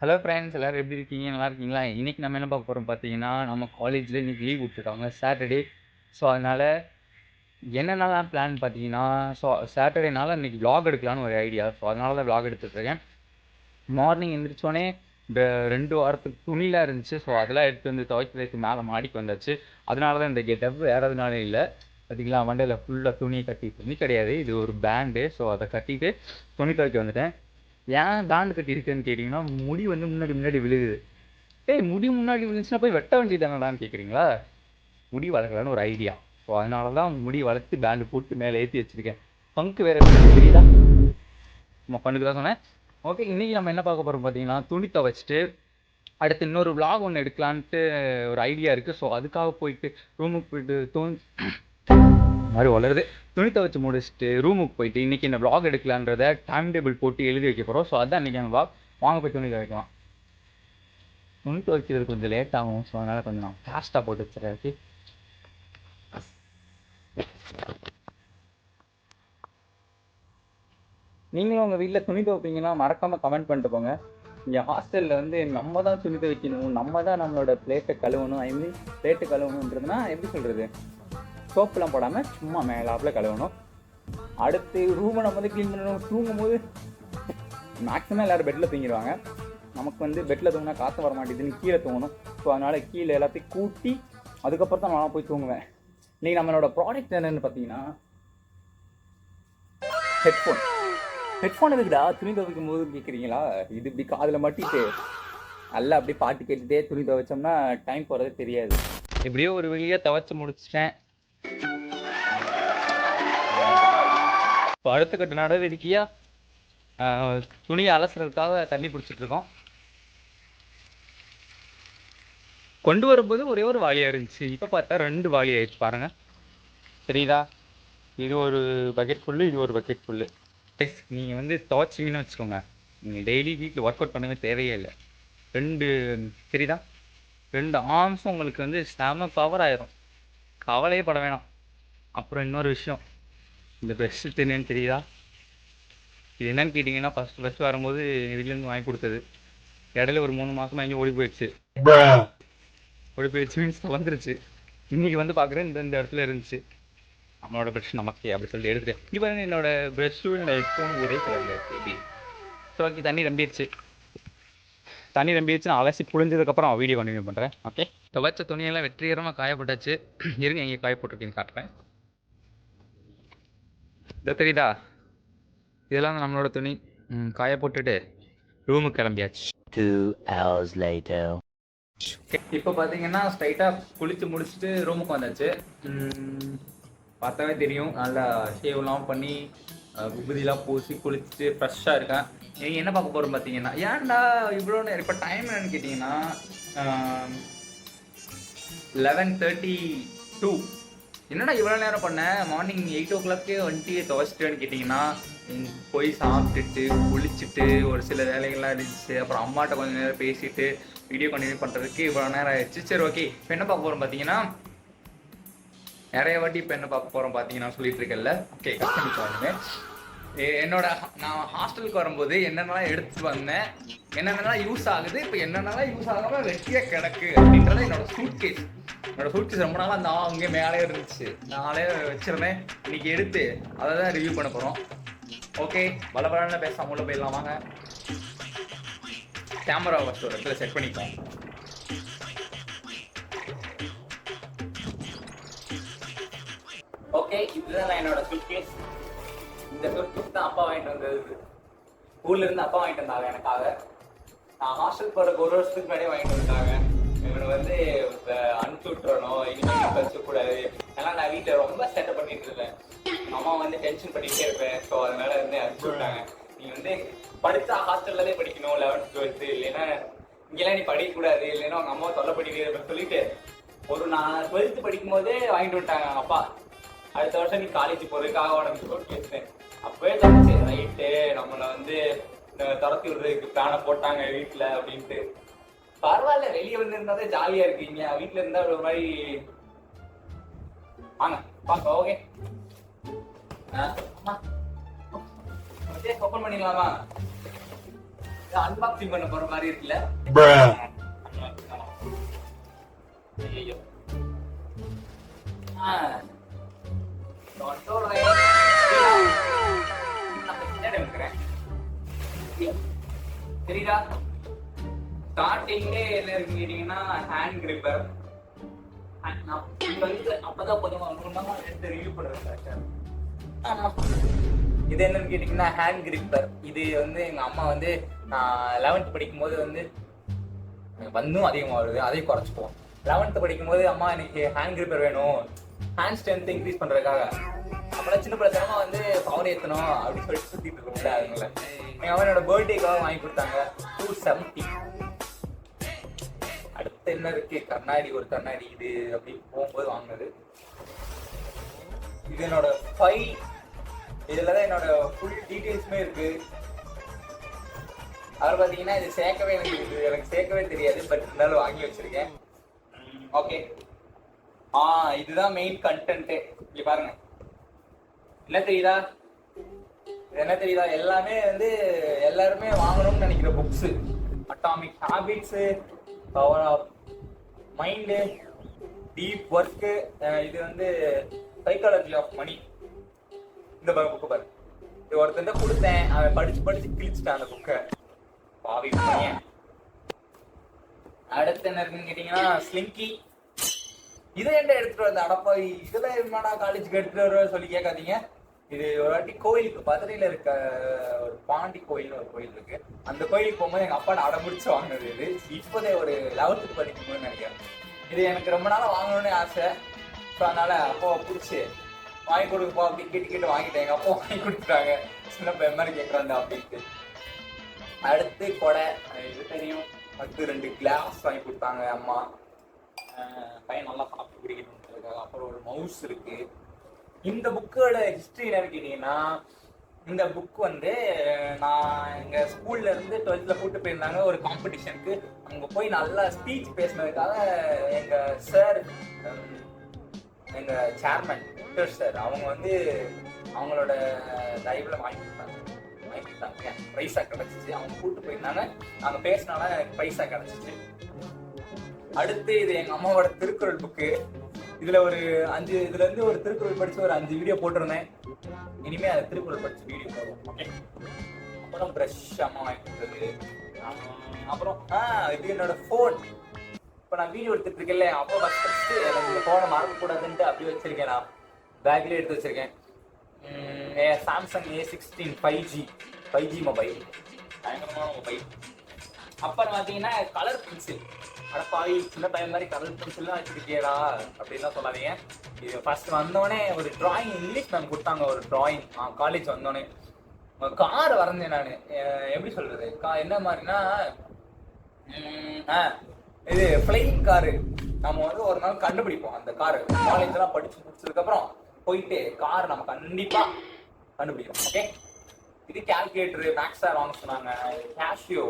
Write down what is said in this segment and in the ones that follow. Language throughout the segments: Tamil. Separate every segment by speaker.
Speaker 1: ஹலோ ஃப்ரெண்ட்ஸ், எல்லோரும் எப்படி இருக்கீங்க? நல்லா இருக்கீங்களா? இன்றைக்கி நம்ம என்ன பார்க்க போகிறோம் பார்த்தீங்கன்னா, நம்ம காலேஜில் இன்றைக்கி லீவ் விட்டுருக்காங்க சாட்டர்டே. ஸோ அதனால் என்னென்னலாம் பிளான் பார்த்தீங்கன்னா, ஸோ சாட்டர்டேனால இன்றைக்கி vlog எடுக்கலான்னு ஒரு ஐடியா. ஸோ அதனால தான் vlog எடுத்துகிட்ருக்கேன். மார்னிங் எழுந்திரிச்சோடனே இந்த 2 வாரத்துக்கு துணிலாம் இருந்துச்சு. ஸோ அதெல்லாம் எடுத்து வந்து துவைக்கிறதுக்கு மேலே மாடிக்கு வந்தாச்சு. அதனால தான் இந்த கெட்டப், வேறு எதுனாலும் இல்லை. பார்த்தீங்களா, மண்டையில் ஃபுல்லாக துணி துணி கிடையாது, இது ஒரு பேண்டு. ஸோ அதை கட்டிட்டு துணி துவைக்க வந்துட்டேன். ஏன் பேண்டு கட்டியிருக்கேன்னு கேட்டிங்கன்னா, முடி வந்து முன்னாடி விழுகுது. முடி முன்னாடி விழுந்துச்சுன்னா போய் வெட்ட வேண்டியதானடான்னு கேட்குறீங்களா? முடி வளர்க்கலான்னு ஒரு ஐடியா. ஸோ அதனால தான் முடி வளர்த்து பேண்டு போட்டு மேலே ஏற்றி வச்சுருக்கேன். ஃபங்க் வேறு தெரியுதா? நம்ம ஃபண்ணுக்கு தான் சொன்னேன். ஓகே, இன்றைக்கி நம்ம என்ன பார்க்க போகிறோம் பார்த்தீங்கன்னா, துணி துவைச்சிட்டு அடுத்து இன்னொரு vlog ஒன்று எடுக்கலான்ட்டு ஒரு ஐடியா இருக்குது. ஸோ அதுக்காக போயிட்டு ரூமுக்கு போயிட்டு மாதிரி வளருது. துணி துவைச்சி முடிச்சுட்டு ரூமுக்கு போயிட்டு இன்றைக்கி இந்த vlog எடுக்கலான்றத டைம் டேபிள் போட்டு எழுதி வைக்க போகிறோம். ஸோ அதுதான் இன்றைக்கி அந்த vlog. வாங்க போய் துணி துவைக்கலாம். துணி துவைக்கிறது கொஞ்சம் லேட் ஆகும். ஸோ அதனால் கொஞ்சம் நான் ஃபாஸ்ட்டாக போட்டு வச்சுறேன். ஓகே, நீங்களும் உங்கள் வீட்டில் துணி துவைப்பீங்கன்னா மறக்காமல் கமெண்ட் பண்ணிட்டு போங்க. இங்கே ஹாஸ்டலில் வந்து நம்ம தான் துணி துவைக்கணும், நம்ம தான் நம்மளோட பிளேட்டை கழுவணும். பிளேட்டு கழுவணுன்றதுனா எப்படி சொல்கிறது, சோப்பெலாம் போடாமல் சும்மா மேலாப்பில் கழுவணும். அடுத்து ரூமை நம்ம வந்து க்ளீன் பண்ணணும். தூங்கும் போது மேக்ஸிமம் எல்லோரும் பெட்டில் தூங்கிடுவாங்க. நமக்கு வந்து பெட்டில் தூங்கினா காற்று வர மாட்டேங்குதுன்னு கீழே தூங்கணும். ஸோ அதனால் கீழே எல்லாத்தையும் கூட்டி அதுக்கப்புறம் தான் நான் போய் தூங்குவேன். இன்றைக்கி நம்மளோட ப்ராடக்ட் என்னென்னு பார்த்தீங்கன்னா, ஹெட்ஃபோன் எதுக்குடா துணி துவைக்கும் போது கேட்குறீங்களா? இது இப்படி காதில் மாட்டிட்டு நல்லா அப்படியே பாட்டு கேட்டுகிட்டே துணி துவைச்சோம்னா டைம் போகிறது தெரியாது. எப்படியோ ஒரு வழியாக துவைச்சி முடிச்சிட்டேன். இப்போ அடுத்த கட்ட நடவடிக்கையா துணியை அலசுறதுக்காக தண்ணி பிடிச்சிட்ருக்கோம். கொண்டு வரும்போது ஒரே ஒரு வாளியாக இருந்துச்சு, இப்போ பார்த்தா 2 வாளி ஆயிடுச்சு. பாருங்கள், தெரியுதா? இது ஒரு பக்கெட் ஃபுல்லு, இது ஒரு பக்கெட் ஃபுல்லு. நீங்கள் வந்து துவைச்சிங்கன்னு வச்சுக்கோங்க, நீங்கள் டெய்லி வீட்டில் ஒர்க் அவுட் பண்ணவே தேவையே இல்லை. 2 தெரியுதா, 2 ஆர்ம்ஸும் உங்களுக்கு வந்து செம பவர் ஆயிரும். கவலையே பட வேணாம். அப்புறம் இன்னொரு விஷயம், இந்த ப்ரெஷ் என்னன்னு தெரியுதா? இது என்னன்னு கேட்டிங்கன்னா, ஃபஸ்ட்டு வரும்போது வெளிலேருந்து வாங்கி கொடுத்தது. இடையில ஒரு 3 மாதமாக எங்கேயும் ஓடி போயிடுச்சு மீன்ஸ் வந்துருச்சு. இன்றைக்கி வந்து பார்க்குறேன் இந்த இடத்துல இருந்துச்சு. நம்மளோட ப்ரெஷ் நமக்கே அப்படி சொல்லிட்டு எடுத்துட்டேன். இப்போ பாருங்க, என்னோட ப்ரெஷ்ஷும் என்னோட ஹெட்ஃபோனும் ஒரே கலரில் இருக்குது. ஸோ ஓகே, தண்ணி நம்பிடுச்சு. நான் அலசி புழிஞ்சதுக்கப்புறம் வீடியோ கண்டினியூ பண்ணுறேன். ஓகே, துவைச்ச துணியெல்லாம் வெற்றிகரமாக காயப்பட்டாச்சு. இருங்க, எங்கே காய போட்டிருக்கேன்னு காட்டுறேன். இதை தெரியுதா, இதெல்லாம் நம்மளோட துணி. காய போட்டுட்டு ரூமுக்கு கிளம்பியாச்சு.
Speaker 2: 2 hours later.
Speaker 1: இப்போ பார்த்தீங்கன்னா ஸ்ட்ரைட்டாக குளித்து முடிச்சுட்டு ரூமுக்கு வந்தாச்சு. பார்த்தாவே தெரியும், நல்லா ஷேவ்லாம் பண்ணி விபூதிலாம் பூசி குளிச்சுட்டு ஃப்ரெஷ்ஷாக இருக்கேன். நீங்கள் என்ன பார்க்க போகிறோம் பார்த்தீங்கன்னா, ஏன்டா இவ்வளோ நேரம்? இப்போ டைம் என்னன்னு கேட்டிங்கன்னா 11:32. என்னடா இவ்வளோ நேரம் பண்ணேன்? மார்னிங் 8 o'clock வந்துட்டு துவைச்சிட்டேன்னு கேட்டிங்கன்னா, போய் சாப்பிட்டுட்டு குளிச்சுட்டு ஒரு சில வேலைகள்லாம் இருந்துச்சு. அப்புறம் அம்மாட்ட கொஞ்சம் நேரம் பேசிட்டு வீடியோ கண்டினியூ பண்ணுறதுக்கு இவ்வளோ நேரம் ஆயிடுச்சு. சரி, ஓகே, இப்போ என்ன பார்க்க போகிறோம் பார்த்தீங்கன்னா, நிறைய வாட்டி இப்போ என்ன பார்க்க போகிறோம் பார்த்தீங்கன்னா சொல்லிட்டு இருக்கேன்ல. ஓகே, கட் பண்ணி பாருங்க. நான் ஹாஸ்டலுக்கு வரும்போது என்னென்னலாம் எடுத்துட்டு வந்தேன், என்னென்னலாம் யூஸ் ஆகுது, இப்போ என்னென்னலாம் யூஸ் ஆகாமல் வெட்டியாக கிடக்கு அப்படின்றத என்னோட சூட்கேஸ் ரொம்ப நாளாக அந்த அங்கே மேலே இருந்துச்சு. நானே வச்சிருந்தேன். இன்னைக்கு எடுத்து அதை தான் ரிவ்யூ பண்ண போகிறோம். ஓகே, பலபலன்னு பேசாம உள்ள போயிடலாம் வாங்க. கேமரா ஃபஸ்ட் ஒரு இடத்துல செட் பண்ணிக்கலாம். ஓகே, இதுதான் என்னோட சூட்கேஸ். இந்த சூட்கேஸ் தான் அப்பா வாங்கிட்டு வந்தது. ஊர்ல இருந்து அப்பா வாங்கிட்டு வந்தாங்க எனக்காக. நான் ஹாஸ்டல் போகிறதுக்கு 1 வருஷத்துக்கு முன்னாடியே வாங்கிட்டு வந்தாங்க. இவனை வந்து அனுப்பிச்சு விட்டுறணும், இனிமேல் வச்சுக்கூடாது. ஏன்னா நான் வீட்டில் ரொம்ப செட்டப் பண்ணிட்டு இருப்பேன். அம்மா வந்து டென்ஷன் பண்ணிகிட்டே இருப்பேன். ஸோ அதனால வந்து அனுப்பிச்சு விட்டாங்க. நீ வந்து படித்தா ஹாஸ்டல்லே படிக்கணும், 11th 12th, இல்லைன்னா இங்கெல்லாம் நீ படிக்கக்கூடாது, இல்லைன்னா அவங்க அம்மா தொல்லை பண்ணிட்டு சொல்லிட்டு நான் 12th படிக்கும் போதே வாங்கிட்டு விட்டாங்க அப்பா. அடுத்த வருஷம் நீ காலேஜ் போகிறதுக்காக உனக்கு சொல்லி பேசுவேன். அப்பவே தோணுச்சு, ரைட்டு, நம்மளை வந்து துரத்தி விடுறதுக்கு பிளானை போட்டாங்க வீட்டில் அப்படின்ட்டு. பரவாயில்ல, வெளியே வந்து இருந்தாலே ஜாலியாக இருக்கீங்க, வீட்டில் இருந்தால் ஒரு மாதிரி வாங்க பார்க்க. ஓகே, ஓப்பன் பண்ணிடலாமா? அன்பாக்சிங் பண்ண போற மாதிரி இருக்குல்ல. ஐயோ தெரியுதா? ஸ்டார்டிங்லே என்ன இருக்கு கேட்டீங்கன்னா ஹேண்ட் கிரிப்பர். அப்பதான் கொஞ்சம் எடுத்து ரிவ்யூ பண்றேன். ஆமா, இது என்னன்னு கேட்டீங்கன்னா ஹேண்ட் கிரிப்பர். இது வந்து எங்க அம்மா வந்து நான் 11th படிக்கும் போது வந்து வந்தும் அதிகமாக வருது, அதையும் குறைச்சிப்போம். 11th படிக்கும் போது அம்மா எனக்கு ஹேண்ட் கிரிப்பர் வேணும், ஹேண்ட் ஸ்ட்ரென்த் இன்க்ரீஸ் பண்றதுக்காக. அப்பெல்லாம் சின்ன பிள்ளைத்தனமா வந்து பவர் ஏற்றணும் அப்படின்னு சொல்லிட்டு சுத்திட்டு இருக்கோம்ல. அதுங்கள எங்க அம்மா என்னோட பர்த்டேக்காக வாங்கி கொடுத்தாங்க 270. அடுத்து என்ன இருக்கு? கண்ணாடி, ஒரு கண்ணாடி. இது அப்படி போகும்போது வாங்கினது. இது என்னோட ஃபைல். இதுலதான் என்னோட ஃபுல் டீடைல்ஸுமே இருக்கு. அவர் பாத்தீங்கன்னா இது எனக்கு சேர்க்கவே தெரியாது, பட் இருந்தாலும் வாங்கி வச்சிருக்கேன். ஓகே, இதுதான் மெயின் கண்டென்ட். இங்க பாருங்க, என்ன தெரியுதா? என்ன தெரியுதா? எல்லாமே வந்து எல்லாருமே வாங்கணும்னு நினைக்கிற books. Atomic habits, power of mind, deep work. இது வந்து சைக்காலஜி ஆஃப் மணி. இந்த புக்கு பாரு. இது ஒருத்தன் கொடுத்தேன், அவன் படிச்சு கிழிச்சிட்டான் அந்த புக்கை. பாவி பையன். அடுத்து என்ன இருக்குன்னு கேட்டீங்கன்னா ஸ்லிங்கி. இதை என்ன எடுத்துட்டு வந்த அடப்பாவி, இதெல்லாம் என்னடா காலேஜுக்கு எடுத்துட்டு வர சொல்லி கேட்காதீங்க. இது ஒரு வாட்டி கோயிலுக்கு பதனியில இருக்க ஒரு பாண்டி கோயில்னு ஒரு கோயில் இருக்கு. அந்த கோயிலுக்கு போகும்போது எங்க அப்பா அடம்பிடிச்சு வாங்கினது. இது இப்போதே ஒரு 11th படிக்கும்போது நினைக்கிறேன். இது எனக்கு ரொம்ப நாளா வாங்கணும்னு ஆசை. ஸோ அதனால அப்போ பிடிச்சி வாங்கி கொடுப்போம் அப்படி கேட்டு வாங்கிட்டேன். எங்க அப்பா வாங்கி கொடுத்துட்டாங்க. சின்ன பையன் மாதிரி கேட்கறாங்க அப்படின்ட்டு. அடுத்து கொடை, இது தெரியும். அடுத்து 2 கிளாஸ் வாங்கி கொடுத்தாங்க அம்மா, பையன் நல்லா சாப்பிட்டு குடிக்கணுன்றதுக்காக. அப்புறம் ஒரு மவுஸ் இருக்கு. இந்த புக்கோட ஹிஸ்டரி என்னன்னு கேட்டீங்கன்னா, இந்த புக் வந்து நான் எங்க ஸ்கூல்ல இருந்து 12th கூட்டு போயிருந்தாங்க ஒரு காம்படிஷனுக்கு. அங்க போய் நல்லா ஸ்பீச் பேசினதுக்காக எங்க சார், எங்க சேர்மன் சார், அவங்க வந்து அவங்களோட லைவ்ல வாங்கி கொடுத்தாங்க. பைசா கிடைச்சிச்சு. அவங்க கூட்டு போயிருந்தாங்க, நாங்க பேசினால எனக்கு பைசா கிடைச்சிச்சு. அடுத்து இது எங்க அம்மாவோட திருக்குறள் புக்கு. இதுல இருந்து ஒரு திருக்குறள் படிச்சு ஒரு 5 வீடியோ போட்டிருந்தேன். இனிமே அது திருக்குறள் படிச்சு வீடியோ போடுவோம். ஓகே. அப்புறம் பிரஷ் அம்மா வாங்கி கொடுத்தது. அப்புறம் இது என்னோட போன். இப்ப நான் வீடியோ எடுத்துட்டு இருக்கேன்ல, அப்போ ஃபர்ஸ்ட் எனக்கு இந்த போனை மறக்க கூடாதுன்ட்டு அப்படி வச்சிருக்கேன். நான் பேக்லயே எடுத்து வச்சிருக்கேன். சாம்சங் A16 5G மொபைல், பயங்கரமான மொபைல். அப்புறம் பார்த்தீங்கன்னா கலர் பென்சில். அடப்பாவி, சின்ன பையன் மாதிரி கலர் பென்சில்லாம் வச்சிருக்கியடா அப்படின்லாம் சொல்லாதீங்க. இது ஃபர்ஸ்ட் வந்தோடனே ஒரு டிராயிங் இங்கிலீஷ் மேம் கொடுத்தாங்க. ஒரு டிராயிங் காலேஜ் வந்தோடனே கார் வரைஞ்சேன் நான். எப்படி சொல்றது, என்ன மாதிரினா இது ஃப்ளைங் காரு. நம்ம வந்து ஒரு நாள் கண்டுபிடிப்போம் அந்த காரு. காலேஜ்லாம் படிச்சு முடிச்சதுக்கு அப்புறம் போயிட்டு கார் நம்ம கண்டிப்பா கண்டுபிடிக்கணும். ஓகே. இது கால்குலேட்டர் மேக்ஸ் சார் வாங்க சொன்னாங்க. கேஷியோ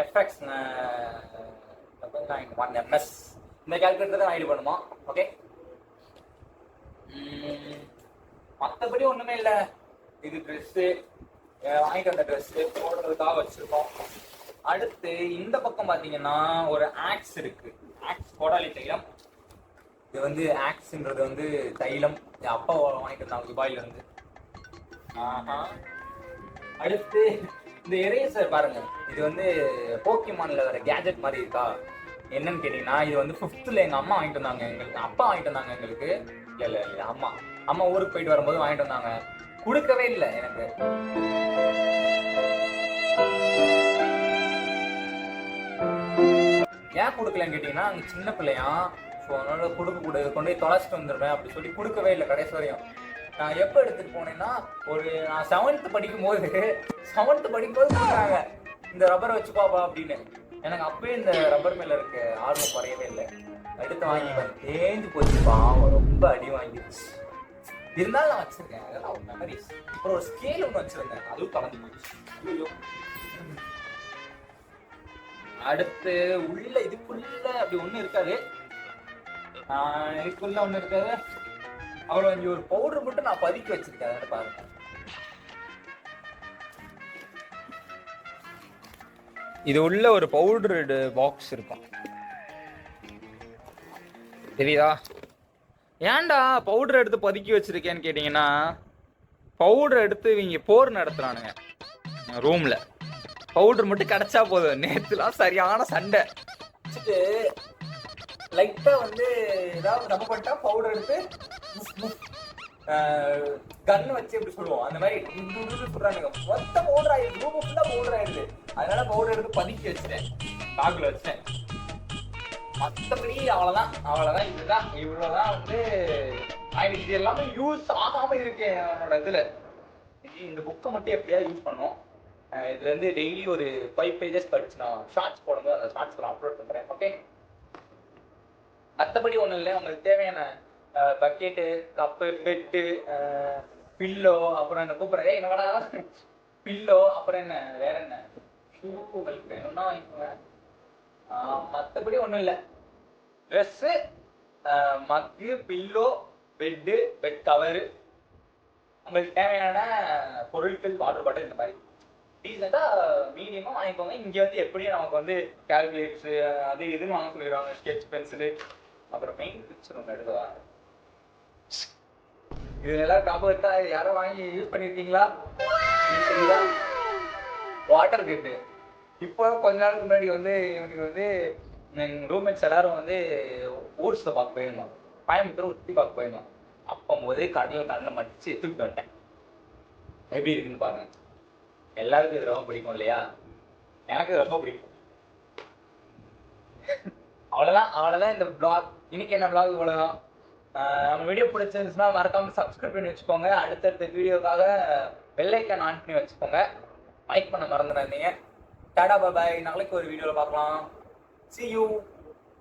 Speaker 1: FX 1MS இந்த கால்குலேட்டர் தான் ஐடி பண்ணுமா. ஓகே. மற்றபடி ஒண்ணுமே இல்லை. இது ட்ரெஸ்ஸு வாங்கிட்டு வந்த ட்ரெஸ்ஸு போடுறதுக்காக வச்சிருக்கோம். அடுத்து இந்த பக்கம் பாத்தீங்கன்னா ஒரு ஆக்ஸ் இருக்கு. ஆக்ஸ் கோடாலி தைலம். இது வந்து ஆக்ஸ்ன்றது வந்து தைலம். என் அப்பா வாங்கிட்டு இருந்தாங்க துபாயில இருந்து. அடுத்து இந்த எரேசர் பாருங்க. இது வந்து போக்கிமான்ல வர கேஜெட் மாதிரி இருக்கா. என்னன்னு கேட்டீங்கன்னா, இது வந்து 5th எங்க அம்மா வாங்கிட்டு வந்தாங்க. எங்களுக்கு அப்பா வாங்கிட்டு வந்தாங்க. எங்களுக்கு இல்ல அம்மா ஊருக்கு போயிட்டு வரும்போது வாங்கிட்டு வந்தாங்க. கொடுக்கவே இல்லை எனக்கு. ஏன் கொடுக்கலன்னு கேட்டீங்கன்னா, அங்க சின்ன பிள்ளையா, ஸோ அதனால கொடுக்க கூடாது, கொண்டு போய் தொலைச்சிட்டு வந்துடுவேன் அப்படி சொல்லி கொடுக்கவே இல்லை கடைசி வரையும். நான் எப்போ எடுத்துட்டு போனேன்னா, நான் 7th படிக்கும்போது கொடுத்தாங்க, இந்த ரப்பரை வச்சுப்பாப்பா அப்படின்னு. எனக்கு அப்பவே இந்த ரப்பர் மேல இருக்க ஆர்வம் குறையவே இல்லை. எடுத்து வாங்கி தேஞ்சு போச்சுப்பா, ரொம்ப அடி வாங்கிடுச்சு. இருந்தாலும் நான் வச்சிருக்கேன், அதெல்லாம் ஒரு மெமரிஸ். அப்புறம் ஒரு ஸ்கேல் ஒன்று வச்சிருந்தேன், அதுவும் கலந்து போச்சு. அடுத்து உள்ள இதுக்குள்ள அப்படி ஒண்ணு இருக்காது. இதுக்குள்ள ஒண்ணு இருக்காது. அவ்வளோ இங்க ஒரு பவுடர் மட்டும் நான் பதுக்கி வச்சிருக்கேன், அதை பாருங்க. இது உள்ள ஒரு பவுடர் பாக்ஸ் இருக்கும், தெரியுதா? ஏன்டா பவுடர் எடுத்து பதுக்கி வச்சிருக்கேன்னு கேட்டிங்கன்னா, பவுடர் எடுத்து இவங்க போர் நடத்துறானுங்க ரூம்ல. பவுடர் மட்டும் கிடைச்சா போதும். நேற்றுலாம் சரியான சண்டை வச்சுட்டு லைட்டா வந்து ஏதாவது நம்ம பண்ணிட்டா பவுடர் எடுத்து கன்னு வச்சு எப்படி சொல்லுவோம் அந்த மாதிரி சொல்றானுங்க. மொத்த பவுடர் ஆயிடுது, ரூம் ஃபுல்லா பவுடர் ஆயிடுது. அதனால பவுடர் எடுத்து பதுக்கி வச்சிட்டேன், டாக்ல வச்சிட்டேன். மற்றபடி அவ்வளவுதான். இதுதான் இவ்வளவுதான் வந்து இது எல்லாமே யூஸ் ஆகாம இருக்கேன் என்னோட இதுல. இந்த புக்கை மட்டும் எப்படியா யூஸ் பண்ணோம். இதுல இருந்து டெய்லி ஒரு 5 பேஜஸ் படிச்சு நான் ஷார்ட்ஸ் போடும்போது அந்த ஷார்ட்ஸ் நான் அப்லோட் பண்றேன். ஓகே, மற்றபடி ஒன்றும் இல்லை. உங்களுக்கு தேவையான பக்கெட்டு, கப்பு, பெட்டு, பில்லோ, அப்புறம் என்ன கூப்பிட்றேன் என்னடா பில்லோ, அப்புறம் என்ன வேற என்ன ஷூங்களுக்கு வேணும்னா வாங்கிக்கோங்க. மற்றபடி ஒன்றும் இல்லை. ட்ரெஸ்ஸு, மக்கு, பில்லோ, பெட்டு, பெட் கவரு, உங்களுக்கு தேவையான பொருட்கள், வாட்டர் பாட்டில், இந்த மாதிரி டீசெண்டாக மீடியமாக வாங்கிக்கோங்க. இங்கே வந்து எப்படியும் நமக்கு வந்து கால்குலேட்ஸு அது இதுன்னு வாங்க சொல்லிடுவாங்க. ஸ்கெட்ச் பென்சிலு, அப்புறம் மெயின் பிக்சர் ஒன்று எடுக்கலாம். இது எல்லாம் டாப் இருக்கா? யாரும் வாங்கி யூஸ் பண்ணியிருக்கீங்களா? வாட்டர் கேட்டு இப்போ கொஞ்ச நாளுக்கு முன்னாடி வந்து இவனுக்கு வந்து ரூம்மேட்ஸ் எல்லாரும் வந்து ஊர்ஸை பார்க்க போயிருந்தோம், கோயம்புத்தூர் சுற்றி பார்க்க போயிருந்தோம். அப்போது கண்ணில் மடிச்சு தூக்கிட்டு வந்துட்டேன். எப்படி இருக்குன்னு பாருங்க. எல்லாருக்கும் இது ரொம்ப பிடிக்கும் இல்லையா? எனக்கு இது ரொம்ப பிடிக்கும். அவ்வளோதான் இந்த வ்ளாக். இன்னைக்கு என்ன வ்ளாக் இவ்வளோதான். நம்ம வீடியோ பிடிச்சிருந்துச்சுன்னா மறக்காம சப்ஸ்கிரைப் பண்ணி வச்சுக்கோங்க. அடுத்தடுத்த வீடியோக்காக பெல் ஐக்கான் ஆன் பண்ணி வச்சுக்கோங்க. லைக் பண்ண மறந்துடாதீங்க. டாடா பாய். நாளைக்கு ஒரு வீடியோவில் பார்க்கலாம். See you.